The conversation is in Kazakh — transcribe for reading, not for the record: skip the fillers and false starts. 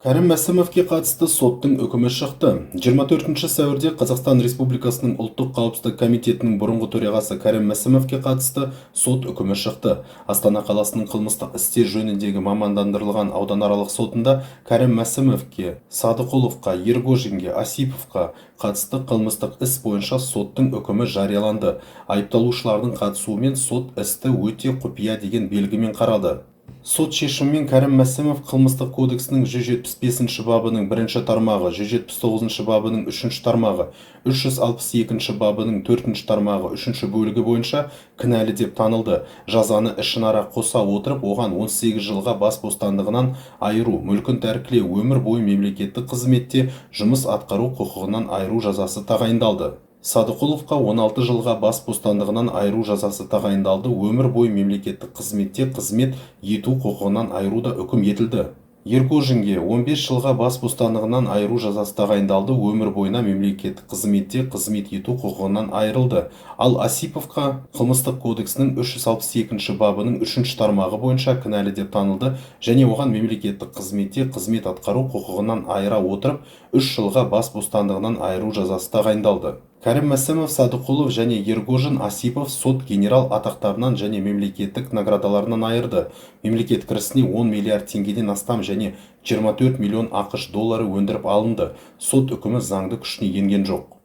Кәрім Мәсімовке қатысты соттың үкімі шықты. 24 сәуірде Қазақстан Республикасының ұлттық қауіпсіздік комитетінің бұрынғы төрағасы Кәрім Мәсімовке қатысты сот үкімі шықты. Астана қаласының қылмыстық істер жөніндегі мамандандырылған ауданаралық сотында Кәрім Мәсімовке, Садықұловқа, Ергожинге, Осиповқа қатысты қылмыстық іс бойынша соттың үкімі жарияланды. Айыпталушылардың қатысуымен сот істі өте құпия деген белгімен қарады. Сот шешімімен Кәрім Мәсімов қылмыстық кодексінің 175 бабының 1 тармағы, 179 бабының 3 тармағы, 362 бабының 4 тармағы 3 бөлігі бойынша кінәлі деп танылды. Жазаны ішінара қоса отырып, оған 18 жылға бас бостандығынан айыру, мүлкін тәркілеу, өмір бойы мемлекеттік қызметте жұмыс атқару құқығынан айыру жазасы тағайындалды. Садықұловқа 16 жылға бас бостандығынан айыру жазасы тағайындалды, өмір бойы мемлекеттік қызметте қызмет ету құқығынан айыру да үкім етілді. Ергожинге 15 жылға бас бостандығынан айыру жазасы тағайындалды, өмір бойына мемлекеттік қызметте қызмет ету құқығынан айырылды. Ал Осиповқа қылмыстық кодексінің 362 бабының 3 тармағы бойынша кінәлі деп танылды және оған мемлекеттік қызметте қызмет атқару құқығынан айыра отырып 3 жылға бас бостандығынан айыру жазасы тағайындалды. Кәрім Мәсімов, Садықұлов және Ергожин, Осипов сот генерал атақтарынан және мемлекеттік наградаларынан айырды. Мемлекет кірісіне 10 миллиард теңгеден астам және 24 миллион ақш доллары өндіріп алынды. Сот үкімі заңды күшіне енген жоқ.